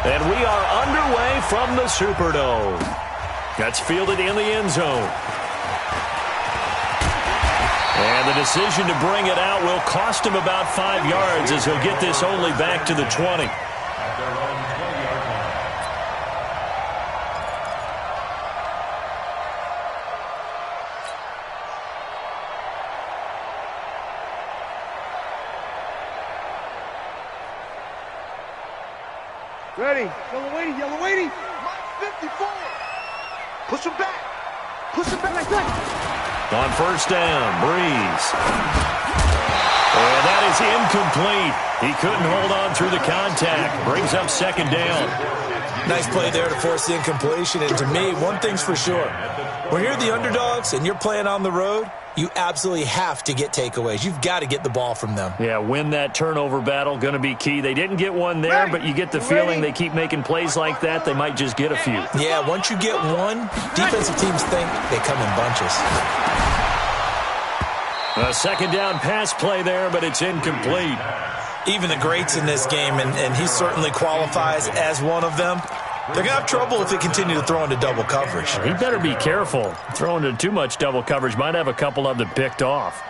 And we are underway from the Superdome. That's fielded in the end zone. And the decision to bring it out will cost him about 5 yards as he'll get this only back to the 20. Ready. Yellow waiting. 54. Push him back. Like that. On first down, Breeze. And that is incomplete. He couldn't hold on through the contact. Brings up second down. Nice play there to force the incompletion. And to me, one thing's for sure. When you're the underdogs and you're playing on the road, you absolutely have to get takeaways. You've got to get the ball from them. Yeah, win that turnover battle, going to be key. They didn't get one there, but you get the feeling they keep making plays like that, they might just get a few. Yeah, once you get one, defensive teams think they come in bunches. A second down pass play there, but it's incomplete. Even the greats in this game, and he certainly qualifies as one of them, they're going to have trouble if they continue to throw into double coverage. He better be careful. Throwing into too much double coverage might have a couple of them picked off.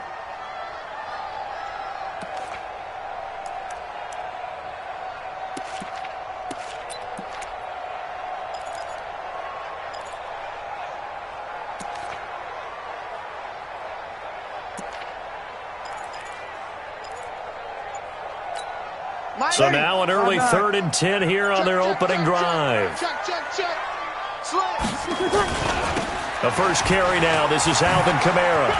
So now an early 3rd and 10 here on their opening drive. The first carry now. This is Alvin Kamara.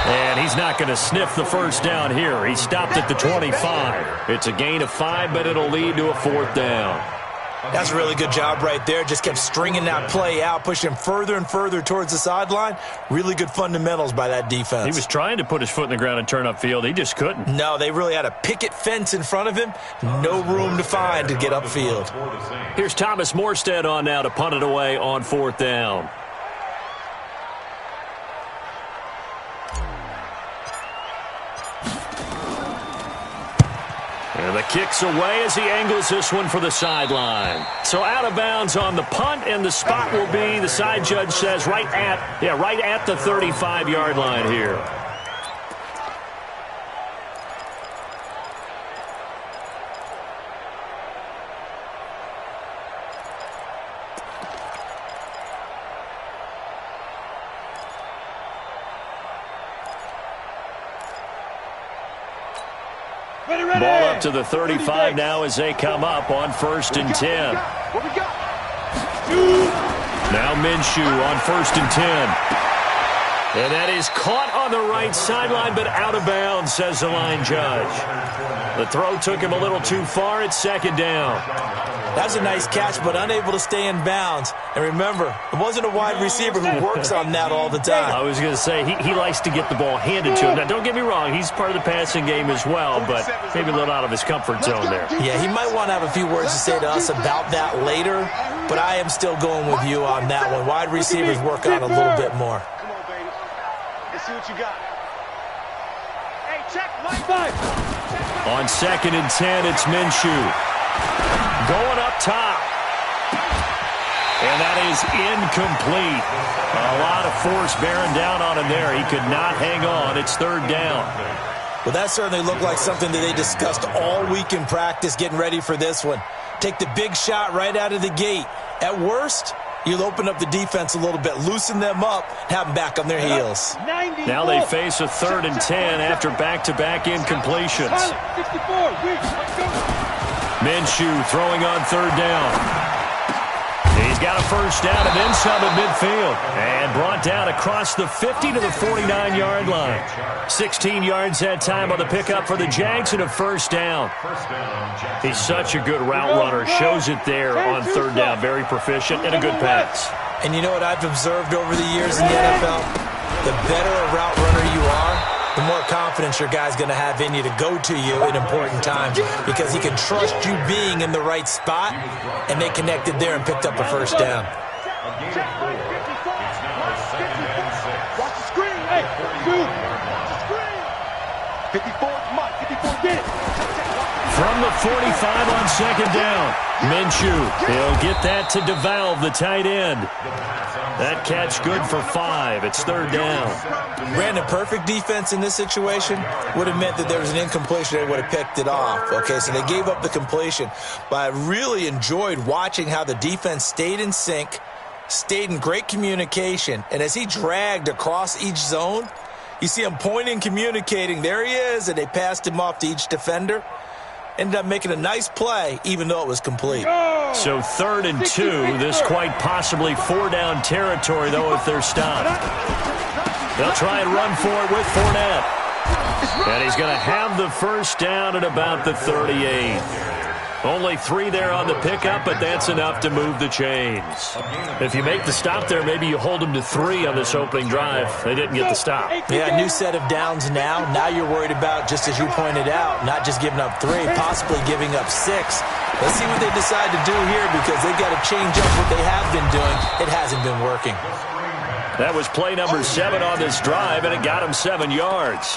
And he's not going to sniff the first down here. He stopped at the 25. It's a gain of 5, but it'll lead to a 4th down. That's a really good job right there. Just kept stringing that play out, pushing him further and further towards the sideline. Really good fundamentals by that defense. He was trying to put his foot in the ground and turn upfield. He just couldn't. No, they really had a picket fence in front of him. No room to find to get upfield. Here's Thomas Morstead on now to punt it away on 4th down. And the kick's away as he angles this one for the sideline. So out of bounds on the punt, and the spot will be, the side judge says, right at the 35-yard line here. Ball up to the 35 now as they come up on 1st and 10. Now Minshew on 1st and 10. And that is caught on the right sideline, but out of bounds, says the line judge. The throw took him a little too far. It's 2nd down. That's a nice catch, but unable to stay in bounds. And remember, it wasn't a wide receiver who works on that all the time. I was going to say, he likes to get the ball handed to him. Now, don't get me wrong, he's part of the passing game as well, but maybe a little out of his comfort zone there. Yeah, he might want to have a few words to say to us about that later, but I am still going with you on that one. Wide receivers work on a little bit more. Come on, baby. Let's see what you got. Hey, check, Mike. On 2nd and 10, it's Minshew. Going up top. And that is incomplete. A lot of force bearing down on him there. He could not hang on. It's 3rd down. Well, that certainly looked like something that they discussed all week in practice getting ready for this one. Take the big shot right out of the gate. At worst, you'll open up the defense a little bit, loosen them up, have them back on their heels. Now they face a 3rd and 10 after back-to-back incompletions. Minshew throwing on 3rd down. He's got a first down and then some at midfield. And brought down across the 50 to the 49-yard line. 16 yards that time on the pickup for the Jags and a first down. He's such a good route runner. Shows it there on 3rd down. Very proficient and a good pass. And you know what I've observed over the years in the NFL? The better a route runner you are, the more confidence your guy's going to have in you to go to you in important times because he can trust you being in the right spot, and they connected there and picked up a first down. Watch the screen. Hey, watch the screen. 54, come on, 54, get it. From the 45 on second down. Minshew, he'll get that to DeValve, the tight end. That catch good for 5. It's third down. Brandon, perfect defense in this situation would have meant that there was an incompletion. They would have picked it off. Okay, so they gave up the completion. But I really enjoyed watching how the defense stayed in sync, stayed in great communication, and as he dragged across each zone, you see him pointing, communicating. There he is, and they passed him off to each defender. Ended up making a nice play, even though it was complete. So 3rd and 2. This quite possibly 4-down territory, though, if they're stopped. They'll try and run for it with Fournette. And he's going to have the first down at about the 38. Only 3 there on the pickup, but that's enough to move the chains. If you make the stop there, maybe you hold them to 3 on this opening drive. They didn't get the stop. Yeah, new set of downs now. Now you're worried about, just as you pointed out, not just giving up 3, possibly giving up 6. Let's see what they decide to do here, because they've got to change up what they have been doing. It hasn't been working. That was play number 7 on this drive, and it got him 7 yards.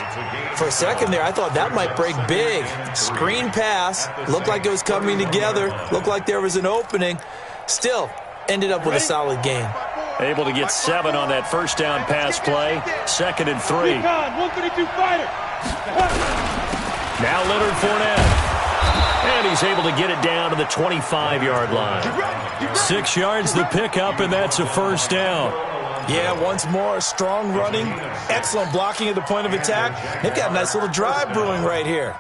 For a second there, I thought that might break big. Screen pass. Looked like it was coming together. Looked like there was an opening. Still, ended up with a solid gain. Able to get 7 on that first down pass play. 2nd and 3. Now Leonard Fournette. And he's able to get it down to the 25-yard line. 6 yards the pickup, and that's a first down. Yeah, once more, strong running, excellent blocking at the point of attack. They've got a nice little drive brewing right here.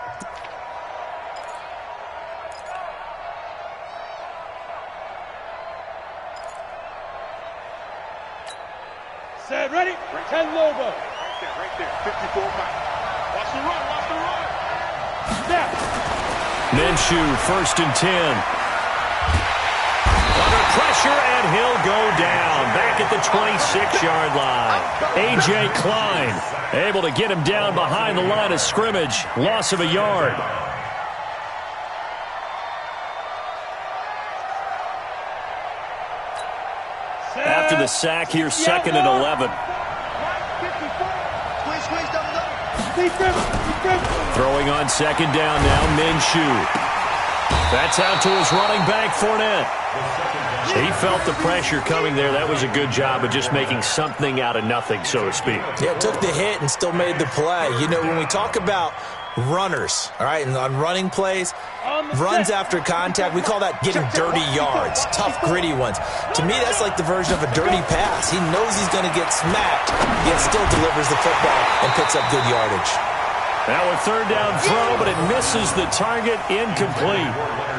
Set, ready? 10 Lobo. Right there, 54 back. Watch the run, Step. Minshew, 1st and 10. Under pressure, and he'll go down. Back at the 26-yard line. A.J. Klein able to get him down behind the line of scrimmage. Loss of a yard. After the sack here, 2nd and 11. Throwing on 2nd down now, Minshew. That's out to his running back, Fournette. He felt the pressure coming there. That was a good job of just making something out of nothing, so to speak. Yeah, took the hit and still made the play. You know, when we talk about runners, all right, and on running plays, runs after contact, we call that getting dirty yards, tough, gritty ones. To me, that's like the version of a dirty pass. He knows he's going to get smacked, yet still delivers the football and picks up good yardage. Now a 3rd down throw, but it misses the target, incomplete.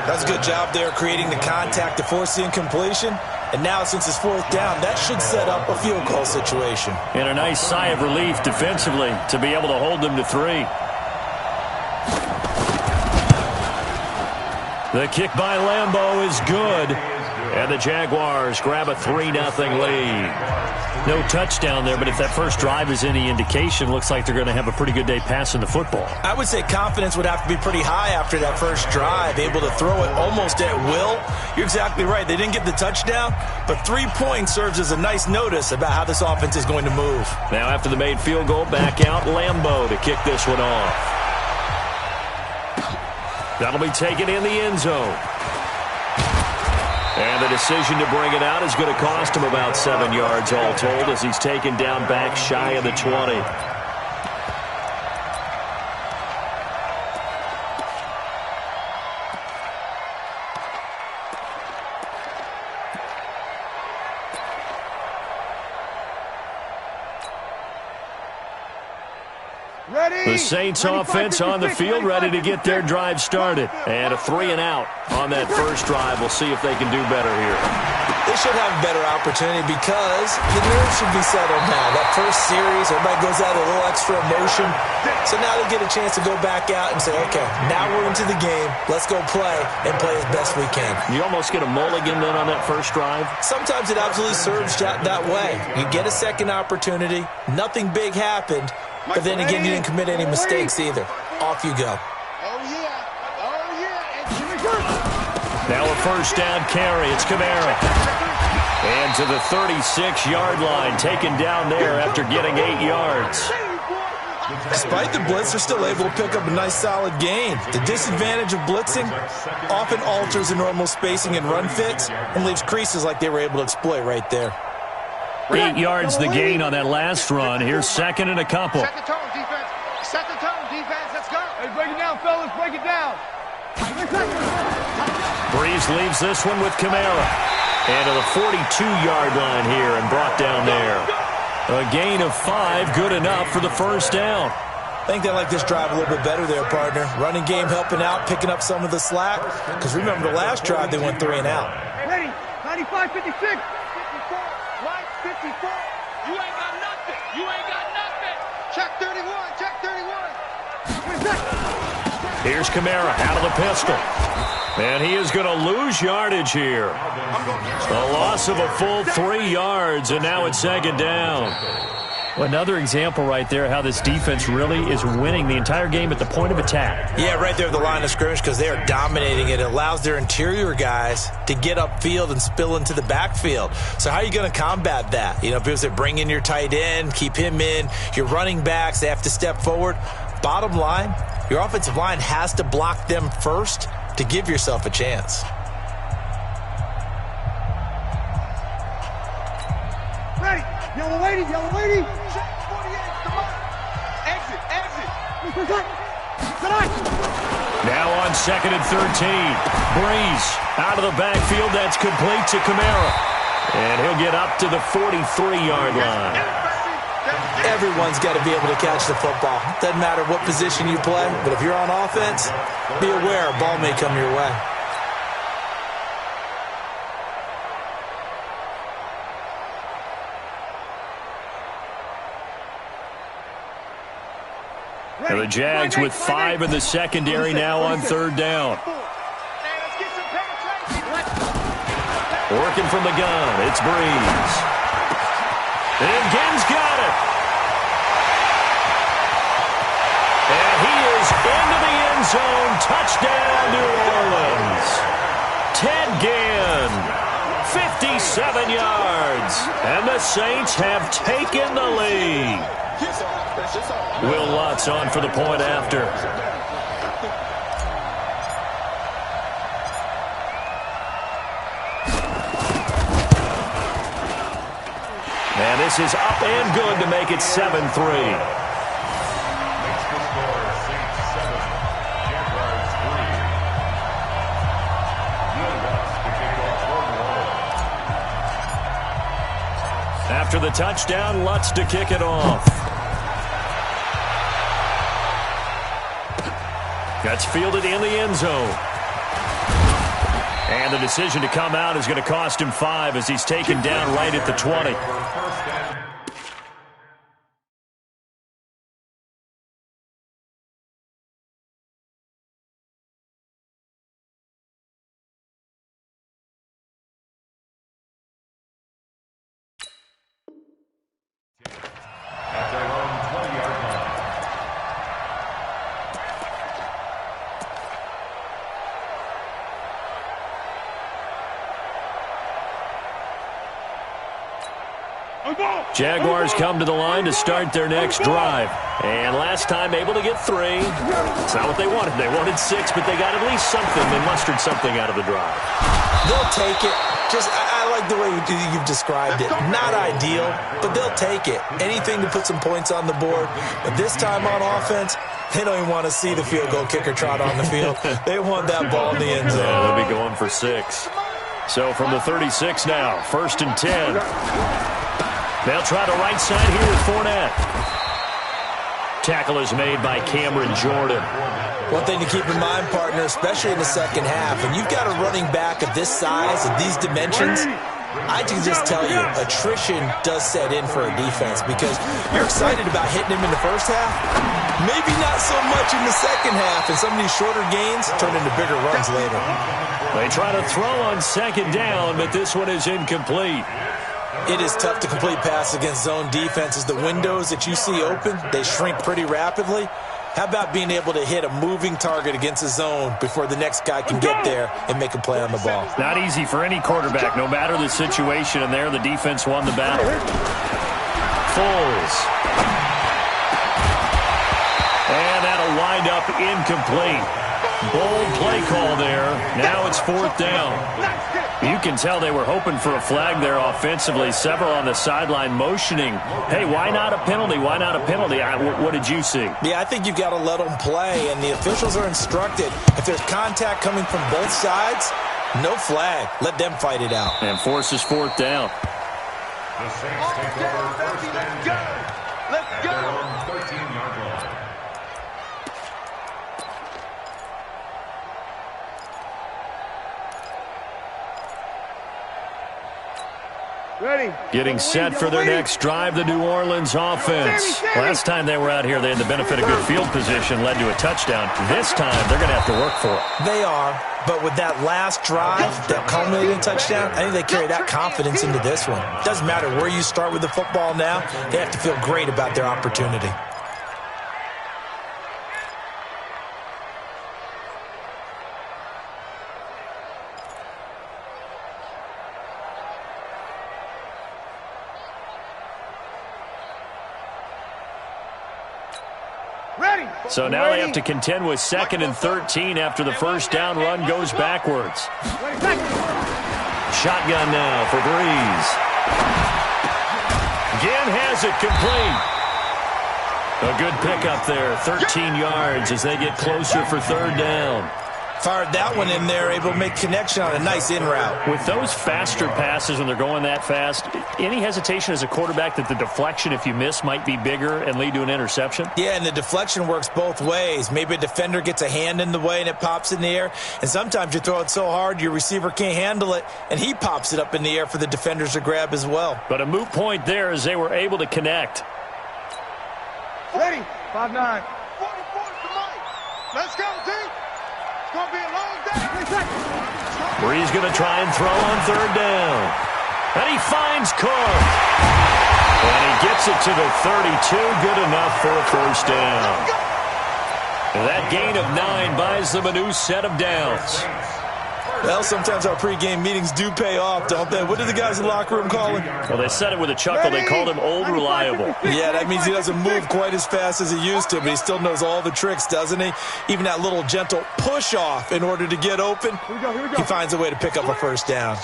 That's a good job there, creating the contact to force the incompletion. And now, since it's 4th down, that should set up a field goal situation. And a nice sigh of relief defensively to be able to hold them to 3. The kick by Lambeau is good. And the Jaguars grab a 3-0 lead. No touchdown there, but if that first drive is any indication, looks like they're going to have a pretty good day passing the football. I would say confidence would have to be pretty high after that first drive, able to throw it almost at will. You're exactly right. They didn't get the touchdown, but 3 points serves as a nice notice about how this offense is going to move. Now after the made field goal, back out Lambeau to kick this one off. That'll be taken in the end zone. And the decision to bring it out is going to cost him about 7 yards all told as he's taken down back shy of the 20. The Saints offense on the field, ready to get their drive started. And a 3-and-out on that first drive. We'll see if they can do better here. They should have a better opportunity because the nerves should be settled now. That first series, everybody goes out with a little extra emotion. So now they get a chance to go back out and say, okay, now we're into the game. Let's go play and play as best we can. You almost get a mulligan then on that first drive? Sometimes it absolutely serves that way. You get a second opportunity. Nothing big happened. But then again, you didn't commit any mistakes either. Off you go. Now a first down carry. It's Kamara. And to the 36-yard line, taken down there after getting 8 yards. Despite the blitz, they're still able to pick up a nice solid gain. The disadvantage of blitzing often alters the normal spacing and run fits and leaves creases like they were able to exploit right there. 8 yards the gain on that last run. Here's second and a couple. Set the tone, defense. Set the tone, defense. Let's go. Hey, break it down, fellas. Break it down. Breeze leaves this one with Kamara. And to the 42-yard line here and brought down there. A gain of 5, good enough for the first down. I think they like this drive a little bit better there, partner. Running game helping out, picking up some of the slack. Because remember the last drive, they went 3 and out. Ready, 95, 56. 54, right, 54. You ain't got nothing. You ain't got nothing. Check 31, check 31. Here's Kamara out of the pistol. And he is going to lose yardage here. A loss of a full 3 yards, and now it's second down. Well, another example right there how this defense really is winning the entire game at the point of attack. Yeah, right there at the line of scrimmage because they are dominating it. It allows their interior guys to get upfield and spill into the backfield. So how are you going to combat that? You know, people say bring in your tight end, keep him in. Your running backs, they have to step forward. Bottom line, your offensive line has to block them first to give yourself a chance. Ready, yellow lady, yellow lady. Check 48, come on. Exit, exit. Now on second and 13. Breeze out of the backfield. That's complete to Kamara. And he'll get up to the 43-yard line. Everyone's got to be able to catch the football. Doesn't matter what position you play, but if you're on offense, be aware a ball may come your way. And the Jags with 5 in the secondary now on third down. Working from the gun, it's Breeze. And Ginn's got it. And he is into the end zone. Touchdown, New Orleans. Ted Ginn, 57 yards. And the Saints have taken the lead. Will Lutz on for the point after. And this is up and good to make it 7-3. After the touchdown, Lutz to kick it off. That's fielded in the end zone. And the decision to come out is going to cost him 5 as he's taken down right at the 20. Jaguars come to the line to start their next drive. And last time able to get 3. It's not what they wanted. They wanted 6, but they got at least something. They mustered something out of the drive. They'll take it. I like the way you've described it. Not ideal, but they'll take it. Anything to put some points on the board. But this time on offense, they don't even want to see the field goal kicker trot on the field. They want that ball in the end zone. Yeah, they'll be going for 6. So from the 36 now, 1st and 10. They'll try the right side here with Fournette. Tackle is made by Cameron Jordan. One thing to keep in mind, partner, especially in the second half, when you've got a running back of this size and these dimensions, I can just tell you, attrition does set in for a defense because you're excited about hitting him in the first half. Maybe not so much in the second half, and some of these shorter gains turn into bigger runs later. They try to throw on second down, but this one is incomplete. It is tough to complete passes against zone defenses. The windows that you see open, they shrink pretty rapidly. How about being able to hit a moving target against a zone before the next guy can get there and make a play on the ball? Not easy for any quarterback, no matter the situation, and there the defense won the battle. Foles. And that'll wind up incomplete. Bold play call there. Now it's 4th down. You can tell they were hoping for a flag there offensively. Several on the sideline motioning, hey, why not a penalty? Why not a penalty? What did you see? Yeah, I think you got to let them play, and the officials are instructed. If there's contact coming from both sides, no flag. Let them fight it out. And forces 4th down. The Saints take over 1st and 10. Let's go. 13-yard line. Ready. Getting set for their next drive, the New Orleans offense. Last time they were out here, they had the benefit of good field position, led to a touchdown. This time, they're going to have to work for it. They are, but with that last drive that culminated in touchdown, I think they carry that confidence into this one. Doesn't matter where you start with the football now, they have to feel great about their opportunity. So now they have to contend with 2nd and 13 after the first down run goes backwards. Shotgun now for Breeze. Again has it complete. A good pickup there, 13 yards as they get closer for 3rd down. Fired that one in there, able to make connection on a nice in route. With those faster passes when they're going that fast, any hesitation as a quarterback that the deflection, if you miss, might be bigger and lead to an interception? Yeah, and the deflection works both ways. Maybe a defender gets a hand in the way and it pops in the air. And sometimes you throw it so hard your receiver can't handle it, and he pops it up in the air for the defenders to grab as well. But a moot point there as they were able to connect. Ready. 5-9. 44 tonight. Let's go, team. It's going to be a long day. Breeze going to try and throw on 3rd down. And he finds Cook. And he gets it to the 32. Good enough for a 1st down. And that gain of 9 buys them a new set of downs. Well, sometimes our pregame meetings do pay off, don't they? What do the guys in the locker room call him? Well, they said it with a chuckle. They called him Old Reliable. Yeah, that means he doesn't move quite as fast as he used to, but he still knows all the tricks, doesn't he? Even that little gentle push-off in order to get open, he finds a way to pick up a 1st down.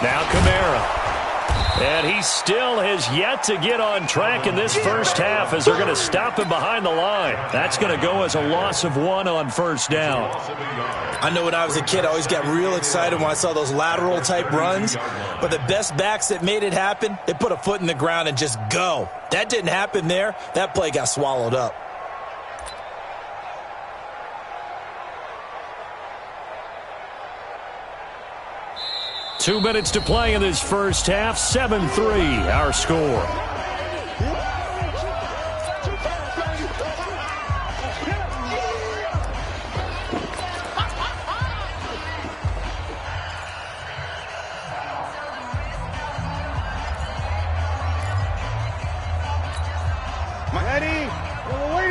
Now Kamara. And he still has yet to get on track in this first half as they're going to stop him behind the line. That's going to go as a loss of 1 on 1st down. I know when I was a kid, I always got real excited when I saw those lateral-type runs. But the best backs that made it happen, they put a foot in the ground and just go. That didn't happen there. That play got swallowed up. Two minutes to play in this first half. 7-3, our score.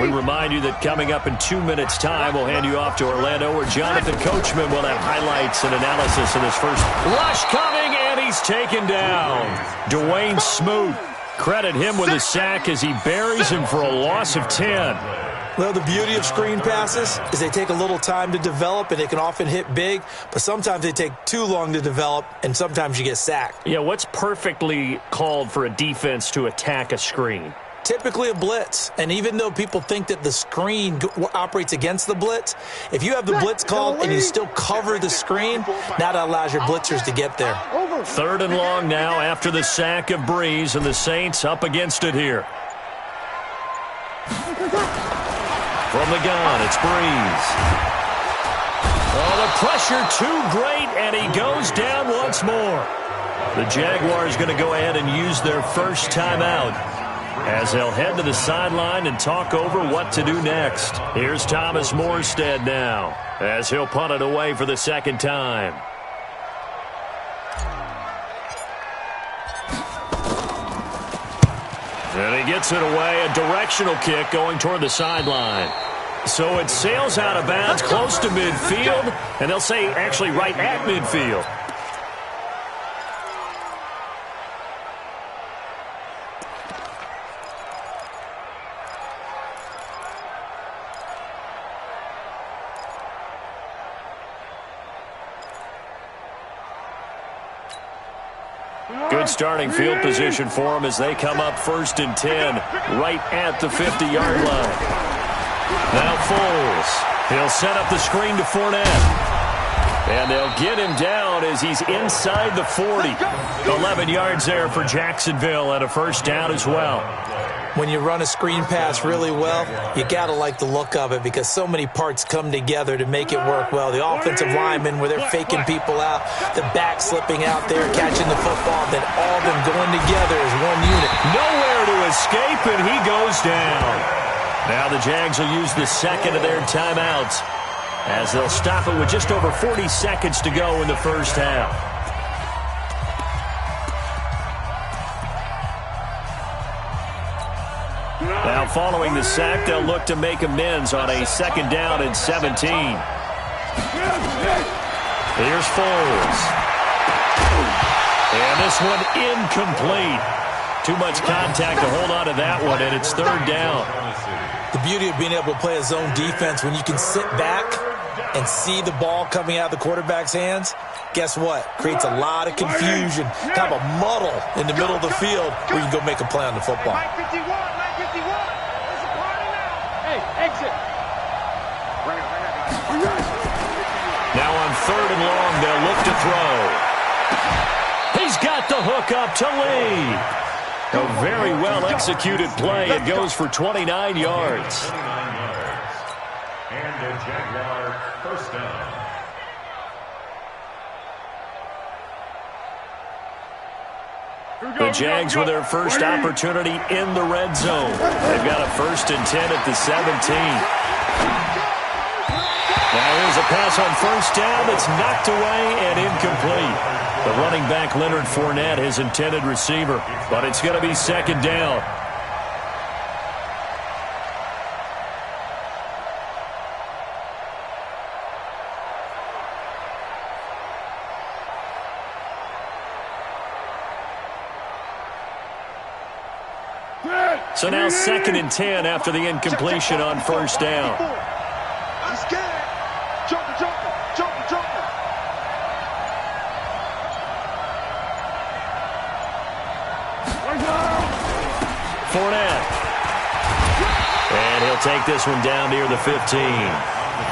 We remind you that coming up in 2 minutes' time, we'll hand you off to Orlando, where Jonathan Coachman will have highlights and analysis of this first rush coming, and he's taken down. Dwayne Smoot, credit him with a sack as he buries him for a loss of 10. Well, the beauty of screen passes is they take a little time to develop, and they can often hit big, but sometimes they take too long to develop, and sometimes you get sacked. Yeah, what's perfectly called for a defense to attack a screen? Typically a blitz, and even though people think that the screen operates against the blitz, if you have the blitz called and you still cover the screen, that allows your blitzers to get there. 3rd and long now after the sack of Breeze, and the Saints up against it here. From the gun, it's Breeze. Oh, the pressure too great, and he goes down once more. The Jaguars going to go ahead and use their first timeout as they'll head to the sideline and talk over what to do next. Here's Thomas Morstead now as he'll punt it away for the 2nd time. And he gets it away, a directional kick going toward the sideline. So it sails out of bounds close to midfield, and they'll say actually right at midfield. Good starting field position for them as they come up 1st and 10 right at the 50-yard line. Now Foles. He'll set up the screen to Fournette. And they'll get him down as he's inside the 40. 11 yards there for Jacksonville and a 1st down as well. When you run a screen pass really well, you got to like the look of it because so many parts come together to make it work well. The offensive linemen where they're faking people out, the back slipping out there, catching the football, then all of them going together as one unit. Nowhere to escape, and he goes down. Now the Jags will use the second of their timeouts as they'll stop it with just over 40 seconds to go in the 1st half. Now following the sack, they'll look to make amends on a 2nd down and 17. Here's Foles. And this one incomplete. Too much contact to hold on to that one, and it's 3rd down. The beauty of being able to play a zone defense when you can sit back and see the ball coming out of the quarterback's hands, guess what? Creates a lot of confusion, kind of a muddle in the middle of the field where you can go make a play on the football. 951, 951. There's a party now. Hey, exit. Now on 3rd and long, they'll look to throw. He's got the hook up to Lee. A very well-executed play. It goes for 29 yards. And the Jaguar 1st down. The Jags with their first opportunity in the red zone. They've got a 1st and 10 at the 17. Now here's a pass on 1st down that's knocked away and incomplete. The running back, Leonard Fournette, his intended receiver. But it's going to be 2nd down. So now 2nd and 10 after the incompletion on 1st down. He's scared. Jumper. Fournette. And he'll take this one down near the 15.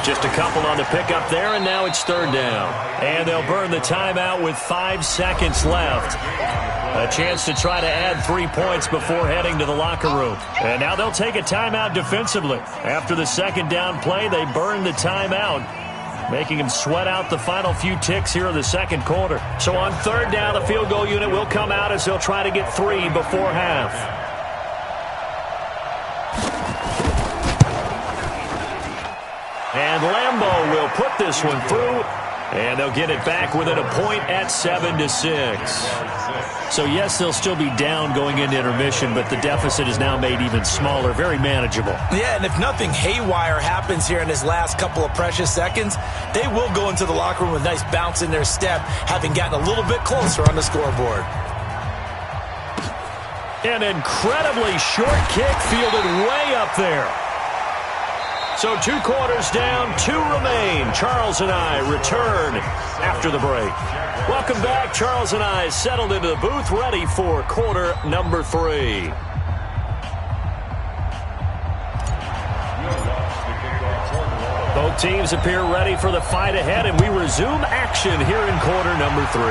Just a couple on the pickup there, and now it's 3rd down. And they'll burn the timeout with 5 seconds left. A chance to try to add 3 points before heading to the locker room. And now they'll take a timeout defensively. After the 2nd down play, they burn the timeout, making them sweat out the final few ticks here in the 2nd quarter. So on 3rd down, the field goal unit will come out as they'll try to get 3 before half. And Lambeau will put this one through, and they'll get it back within a point at 7-6. So, yes, they'll still be down going into intermission, but the deficit is now made even smaller, very manageable. Yeah, and if nothing haywire happens here in his last couple of precious seconds, they will go into the locker room with a nice bounce in their step, having gotten a little bit closer on the scoreboard. An incredibly short kick fielded way up there. So 2 quarters down, 2 remain. Charles and I return after the break. Welcome back. Charles and I settled into the booth, ready for quarter number 3. Both teams appear ready for the fight ahead, and we resume action here in quarter number 3.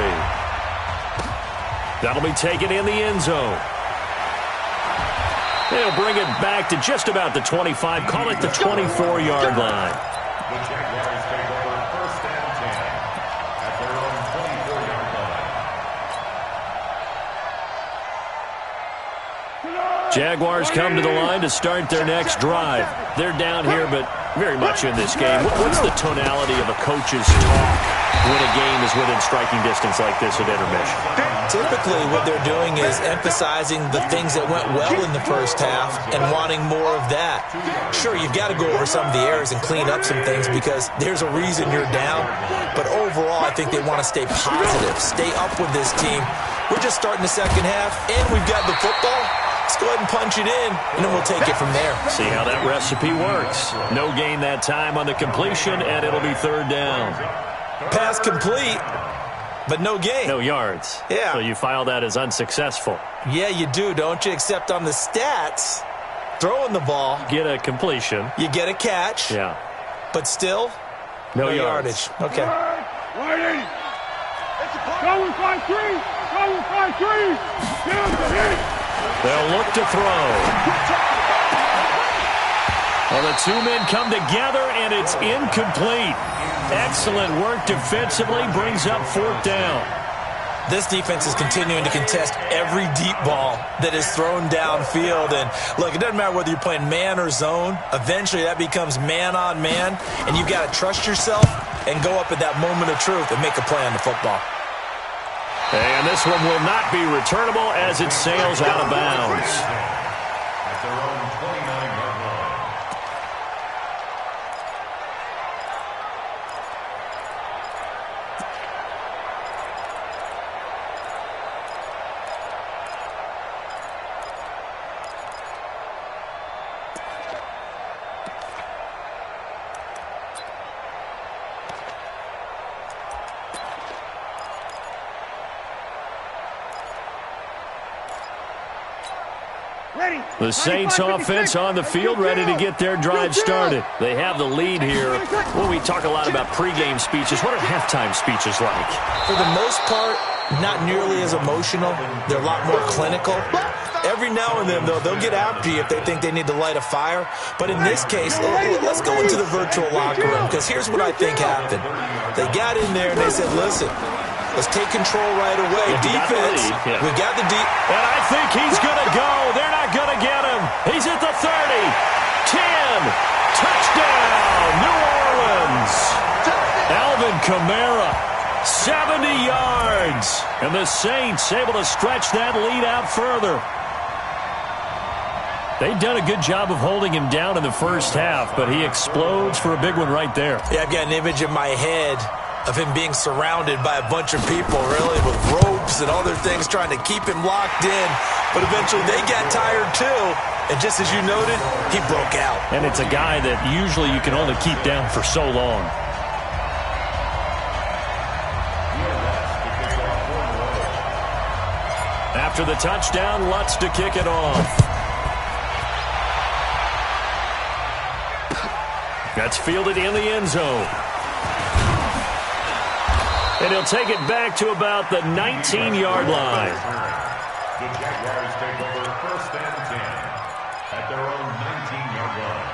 That'll be taken in the end zone. They'll bring it back to just about the 25, call it the 24-yard line. The Jaguars take over 1st and 10 at their own 24-yard line. Jaguars come to the line to start their next drive. They're down here, but very much in this game. What's the tonality of a coach's talk when a game is within striking distance like this at intermission? Typically, what they're doing is emphasizing the things that went well in the first half and wanting more of that. Sure, you've got to go over some of the errors and clean up some things because there's a reason you're down. But overall, I think they want to stay positive, stay up with this team. We're just starting the second half, and we've got the football. Let's go ahead and punch it in, and then we'll take it from there. See how that recipe works. No gain that time on the completion, and it'll be 3rd down. Pass complete. but no gain. No yards. Yeah. So you file that as unsuccessful. Yeah, you do, don't you? Except on the stats, throwing the ball. Get a completion. You get a catch. Yeah. But still, no yardage. Okay. Ready. Going 5-3. Going 5-3. Down to hit. They'll look to throw. Well, the two men come together, and it's incomplete. Excellent work defensively, brings up 4th down. This defense is continuing to contest every deep ball that is thrown downfield. And, look, it doesn't matter whether you're playing man or zone. Eventually, that becomes man-on-man, and you've got to trust yourself and go up at that moment of truth and make a play on the football. And this one will not be returnable as it sails out of bounds. At their own 29-yard line. The Saints offense on the field, ready to get their drive started. They have the lead here. Well, we talk a lot about pregame speeches. What are halftime speeches like? For the most part, not nearly as emotional. They're a lot more clinical. Every now and then, though, they'll get after you if they think they need to light a fire. But in this case, let's go into the virtual locker room, because here's what I think happened. They got in there and they said, listen, let's take control right away. Defense, we got the deep. And I think he's going to go. They're not going to get him. He's at the 30, 10, touchdown, New Orleans. Alvin Kamara, 70 yards. And the Saints able to stretch that lead out further. They've done a good job of holding him down in the first half, but he explodes for a big one right there. Yeah, I've got an image in my head of him being surrounded by a bunch of people, really, with ropes and other things trying to keep him locked in. But eventually they got tired too, and just as you noted, he broke out. And it's a guy that usually you can only keep down for so long. After the touchdown, Lutz to kick it off. That's fielded in the end zone. And he'll take it back to about the 19-yard line. The Jaguars take over 1st and 10 at their own 19-yard line.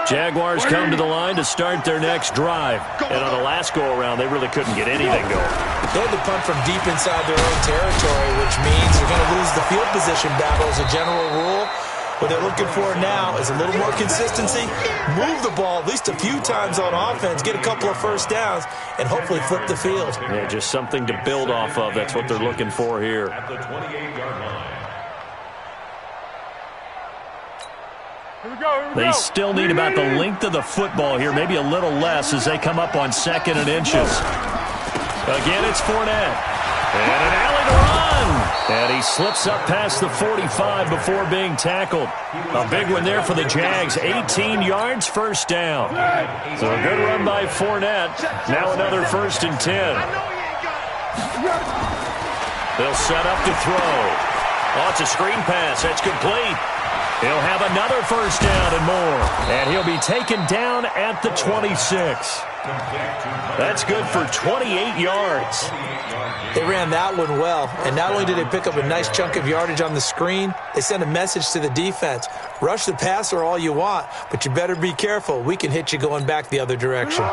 Jaguars come to the line to start their next drive. And on the last go-around, they really couldn't get anything going. They had to punt from deep inside their own territory, which means you're going to lose the field position battle as a general rule. What they're looking for now is a little more consistency, move the ball at least a few times on offense, get a couple of first downs, and hopefully flip the field. Yeah, just something to build off of. That's what they're looking for here. At the 28-yard line. They still need about the length of the football here, maybe a little less as they come up on 2nd and inches. Again, it's Fournette. And an alley to run. And he slips up past the 45 before being tackled. A big one there for the Jags. 18 yards, first down. So a good run by Fournette. Now another 1st and 10. They'll set up to throw. Oh, it's a screen pass. That's complete. He'll have another first down and more. And he'll be taken down at the 26. That's good for 28 yards. They ran that one well, and not only did they pick up a nice chunk of yardage on the screen, they sent a message to the defense. Rush the passer all you want, but you better be careful. We can hit you going back the other direction.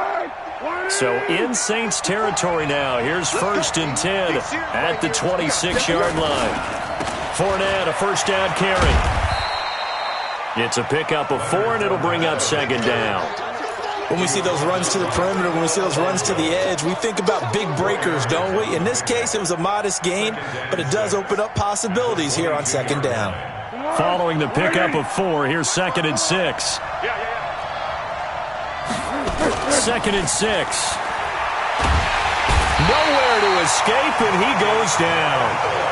So in Saints territory now. Here's 1st and 10 at the 26-yard line. Fournette, a first down carry. It's a pickup of 4, and it'll bring up 2nd down. When we see those runs to the perimeter, when we see those runs to the edge, we think about big breakers, don't we? In this case, it was a modest gain, but it does open up possibilities here on 2nd down. Following the pickup of 4, here's 2nd and 6. 2nd and 6. Nowhere to escape, and he goes down.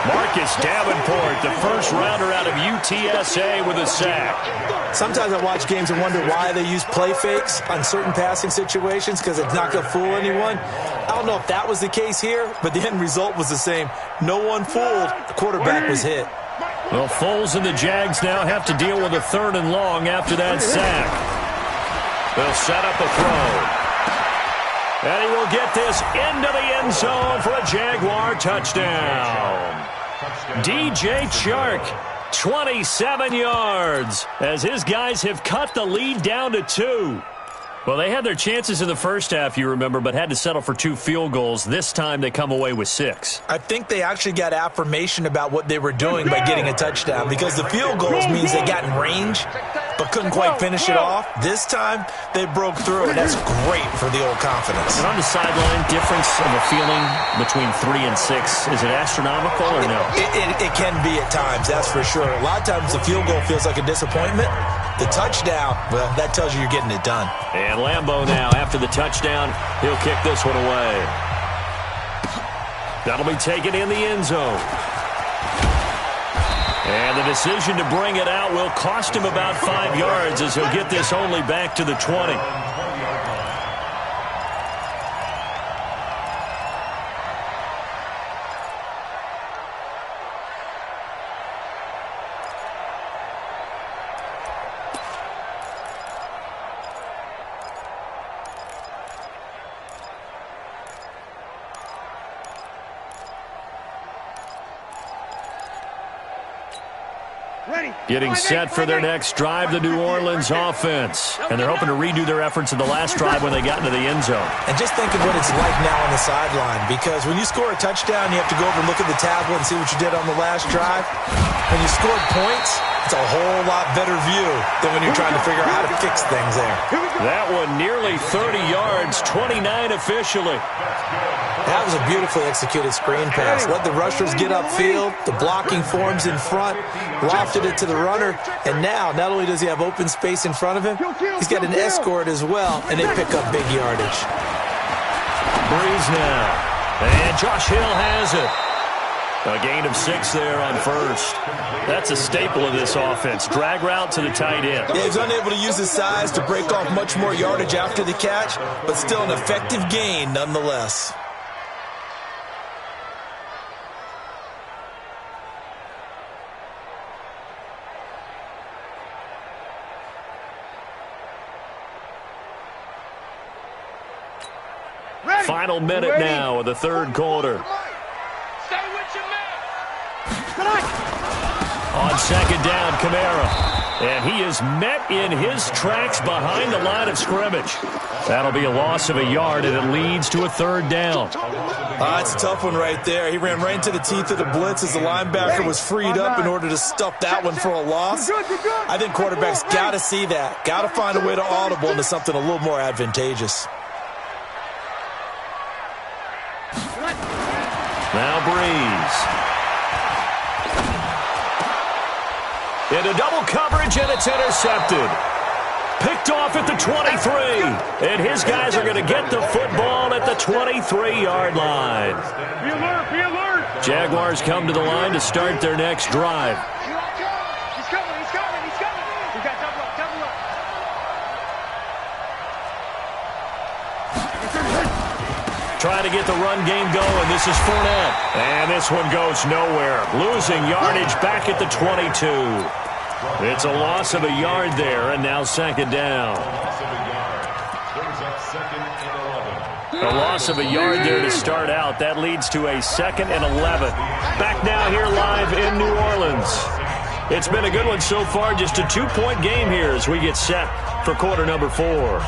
Marcus Davenport, the first rounder out of UTSA with a sack. Sometimes I watch games and wonder why they use play fakes on certain passing situations, because it's not going to fool anyone. don't know if that was the case here, but the end result was the same. No one fooled. The quarterback was hit. Well, Foles and the Jags now have to deal with a 3rd and long after that sack. They'll set up a throw. And he will get this into the end zone for a Jaguar touchdown. DJ Chark, 27 yards, as his guys have cut the lead down to 2. Well, they had their chances in the first half, you remember, but had to settle for 2 field goals. This time they come away with 6. I think they actually got affirmation about what they were doing by getting a touchdown, because the field goals means they got in range but couldn't quite finish it off. This time they broke through, and that's great for the old confidence. And on the sideline, difference of a feeling between 3 and 6, is it astronomical or no? It can be at times, that's for sure. A lot of times the field goal feels like a disappointment. The touchdown, well, that tells you you're getting it done. And Lambeau now, after the touchdown, he'll kick this one away. That'll be taken in the end zone. And the decision to bring it out will cost him about 5 yards, as he'll get this only back to the 20. Getting set for their next drive, the New Orleans offense. And they're hoping to redo their efforts in the last drive when they got into the end zone. And just think of what it's like now on the sideline, because when you score a touchdown, you have to go over and look at the tablet and see what you did on the last drive. When you scored points, it's a whole lot better view than when you're trying to figure out how to fix things there. That one nearly 30 yards, 29 officially. That was a beautifully executed screen pass. Let the rushers get upfield. The blocking forms in front. Lofted it to the runner. And now, not only does he have open space in front of him, he's got an escort as well, and they pick up big yardage. Breeze now. And Josh Hill has it. A gain of 6 there on first. That's a staple of this offense. Drag route to the tight end. Yeah, he's unable to use his size to break off much more yardage after the catch, but still an effective gain nonetheless. Final minute now of the third quarter. On second down, Kamara. And he is met in his tracks behind the line of scrimmage. That'll be a loss of a yard, and it leads to a 3rd down. It's a tough one right there. He ran right into the teeth of the blitz as the linebacker was freed up in order to stuff that one for a loss. I think quarterbacks got to see that. Got to find a way to audible into something a little more advantageous. Now Breeze. Into double coverage, and it's intercepted. Picked off at the 23. And his guys are going to get the football at the 23-yard line. Be alert, be alert. Jaguars come to the line to start their next drive. He's coming. We got double up. Trying to get the run game going. This is Fournette. And this one goes nowhere. Losing yardage back at the 22. It's a loss of a yard there, and now second down. A loss of a yard there to start out. That leads to a 2nd and 11. Back now here live in New Orleans. It's been a good one so far. Just a 2-point game here as we get set for quarter number 4.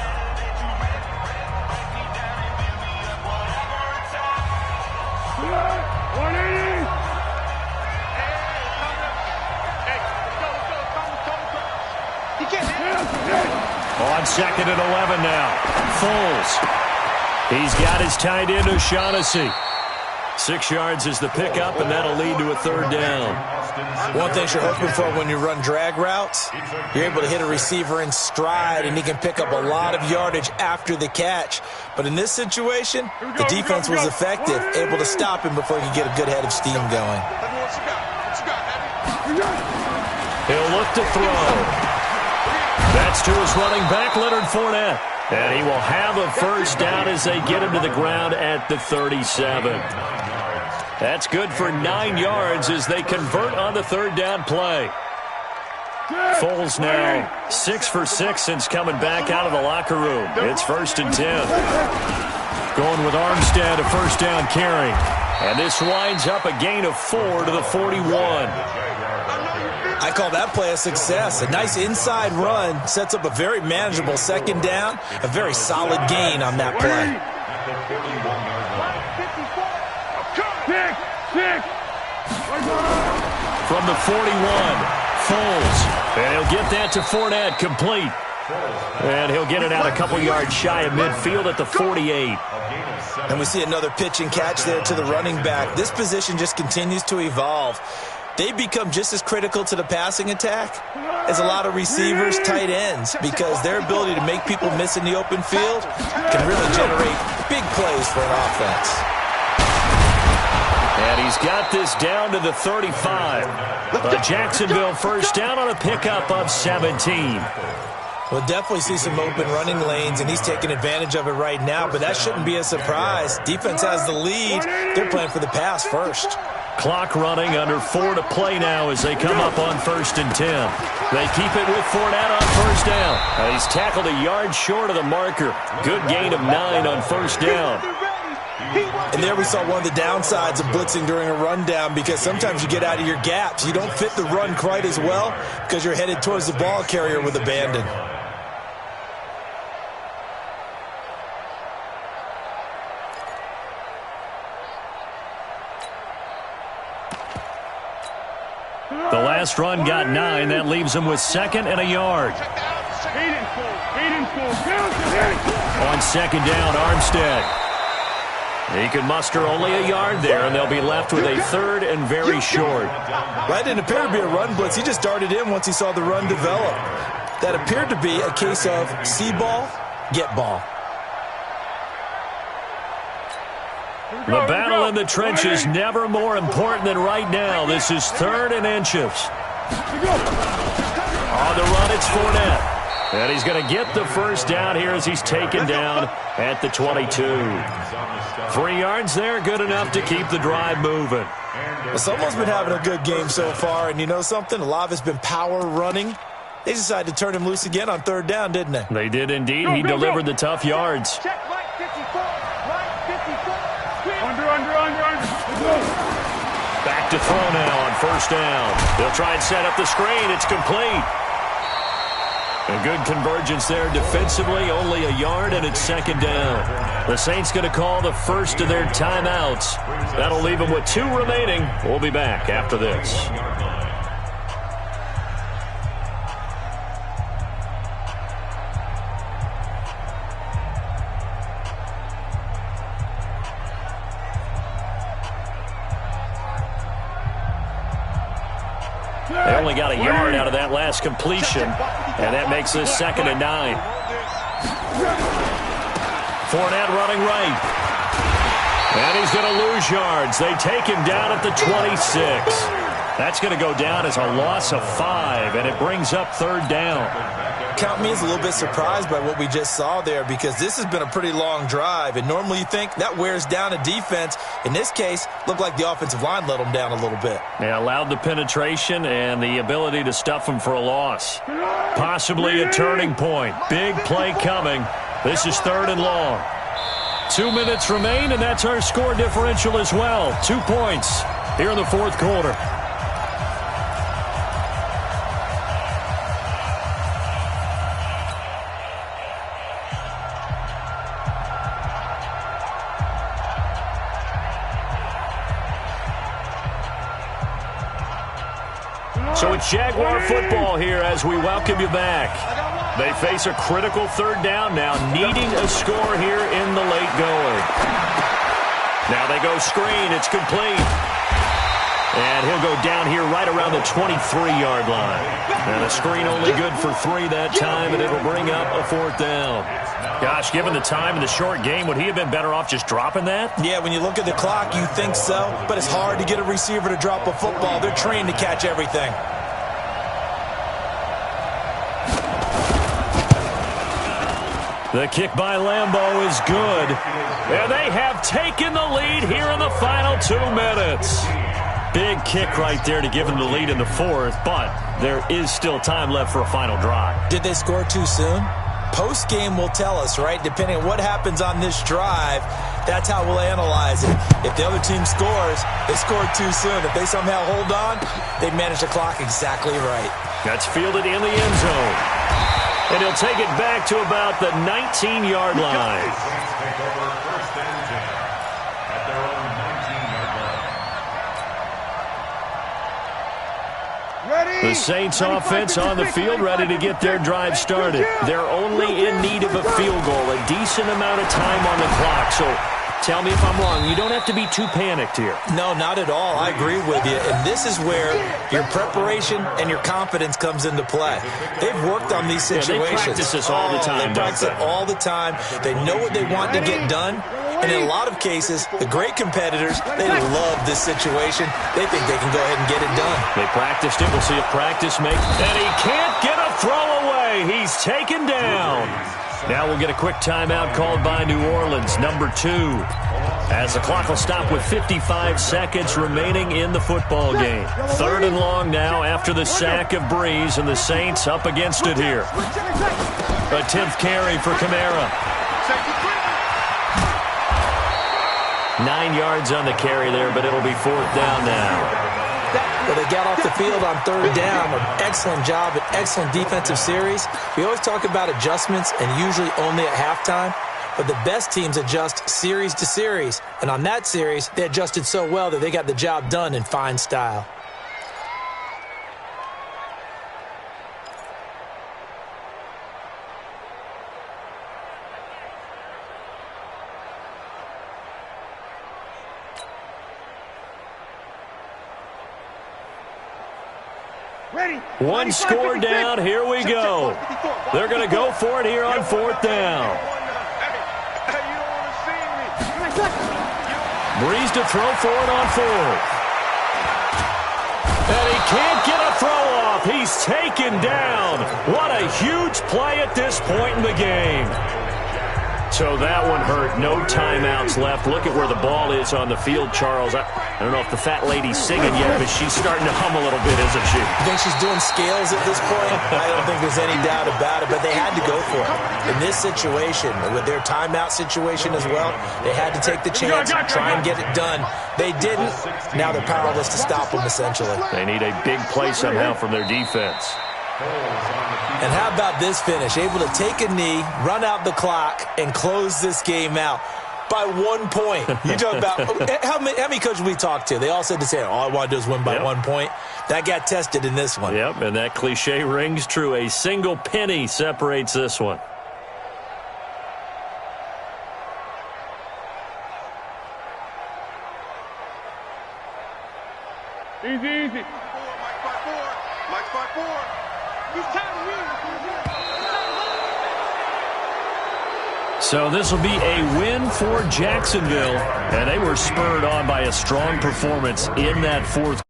On 2nd and 11 now. Foles. He's got his tight end, O'Shaughnessy. 6 yards is the pickup, and that'll lead to a 3rd down. One thing you're hoping for when you run drag routes, you're able to hit a receiver in stride, and he can pick up a lot of yardage after the catch. But in this situation, the defense was effective, able to stop him before he could get a good head of steam going. He'll look to throw. That's to his running back, Leonard Fournette. And he will have a first down as they get him to the ground at the 37. That's good for 9 yards as they convert on the third down play. Foles now 6 for 6 since coming back out of the locker room. It's 1st and 10. Going with Armstead, a first down carry. And this winds up a gain of 4 to the 41. I call that play a success. A nice inside run sets up a very manageable second down. A very solid gain on that play. From the 41, Foles. And he'll get that to Fournette, complete. And he'll get it out a couple yards shy of midfield at the 48. And we see another pitch and catch there to the running back. This position just continues to evolve. They become just as critical to the passing attack as a lot of receivers, tight ends, because their ability to make people miss in the open field can really generate big plays for an offense. And he's got this down to the 35. A Jacksonville first down on a pickup of 17. We'll definitely see some open running lanes, and he's taking advantage of it right now, but that shouldn't be a surprise. Defense has the lead. They're playing for the pass first. Clock running, under 4 to play now as they come up on 1st and 10. They keep it with Fournette on first down. He's tackled a yard short of the marker. Good gain of 9 on first down. And there we saw one of the downsides of blitzing during a rundown, because sometimes you get out of your gaps. You don't fit the run quite as well because you're headed towards the ball carrier with abandon. The last run got 9. That leaves him with 2nd and a yard. On 2nd down, Armstead. He could muster only a yard there, and they'll be left with a 3rd and very short. That didn't appear to be a run blitz. He just darted in once he saw the run develop. That appeared to be a case of see ball, get ball. The battle in the trenches never more important than right now. This is 3rd and inches. On the run, it's Fournette. And he's going to get the first down here as he's taken down at the 22. 3 yards there, good enough to keep the drive moving. Well, someone's been having a good game so far, and you know something? A lot of it's been power running. They decided to turn him loose again on 3rd down, didn't they? They did indeed. He delivered the tough yards. Back to throw now on first down. They'll try and set up the screen. It's complete. A good convergence there defensively. Only a yard, and it's 2nd down. The Saints going to call the first of their timeouts. That'll leave them with 2 remaining. We'll be back after this. They only got a yard out of that last completion, and that makes this 2nd and 9. Fournette running right. And he's going to lose yards. They take him down at the 26. That's going to go down as a loss of 5, and it brings up 3rd down. Count me as a little bit surprised by what we just saw there, because this has been a pretty long drive, and normally you think that wears down a defense. In this case, looked like the offensive line let them down a little bit. They allowed the penetration and the ability to stuff them for a loss. Possibly a turning point. Big play coming. This is 3rd and long. 2 minutes remain, and that's our score differential as well. 2 points here in the 4th quarter. So it's Jaguar football here as we welcome you back. They face a critical 3rd down now, needing a score here in the late going. Now they go screen. It's complete. And he'll go down here right around the 23-yard line. And a screen only good for 3 that time, and it'll bring up a 4th down. Gosh, given the time in the short game, would he have been better off just dropping that? Yeah, when you look at the clock, you think so. But it's hard to get a receiver to drop a football. They're trained to catch everything. The kick by Lambeau is good. And they have taken the lead here in the final 2 minutes. Big kick right there to give them the lead in the fourth, but there is still time left for a final drive. Did they score too soon? Post-game will tell us, right? Depending on what happens on this drive, that's how we'll analyze it. If the other team scores, they scored too soon. If they somehow hold on, they manage the clock exactly right. That's fielded in the end zone. And he'll take it back to about the 19-yard line. Take over first and 10 at their own 19-yard line. The Saints offense on the field, ready to get their drive started. They're only in need of a field goal, a decent amount of time on the clock. So tell me if I'm wrong. You don't have to be too panicked here. No, not at all. I agree with you. And this is where your preparation and your confidence comes into play. They've worked on these situations. They practice this all the time. They practice it all the time. They know what they want to get done. And in a lot of cases, the great competitors, they love this situation. They think they can go ahead and get it done. They practiced it. We'll see if practice makes. And he can't get a throw away. He's taken down. Now we'll get a quick timeout called by New Orleans, number 2. As the clock will stop with 55 seconds remaining in the football game. 3rd and long now after the sack of Breeze, and the Saints up against it here. A 10th carry for Kamara. 9 yards on the carry there, but it'll be 4th down now. Well, they got off the field on 3rd down. An excellent job, an excellent defensive series. We always talk about adjustments, and usually only at halftime. But the best teams adjust series to series. And on that series, they adjusted so well that they got the job done in fine style. One score down. Here we go. They're going to go for it here on 4th down. Breeze to throw for it on 4th. And he can't get a throw off. He's taken down. What a huge play at this point in the game. So that one hurt. No timeouts left. Look at where the ball is on the field, Charles. I don't know if the fat lady's singing yet, but she's starting to hum a little bit, isn't she? You think she's doing scales at this point? I don't think there's any doubt about it, but they had to go for it. In this situation, with their timeout situation as well, they had to take the chance, try and get it done. They didn't. Now they're powerless to stop them, essentially. They need a big play somehow from their defense. And how about this finish? Able to take a knee, run out the clock, and close this game out by 1 point. You talk about how many coaches we talked to? They all said the same. All I want to do is win by 1 point. That got tested in this one. Yep, and that cliche rings true. A single penny separates this one. Easy. Mike's by 4. He's counting you. So this will be a win for Jacksonville, and they were spurred on by a strong performance in that fourth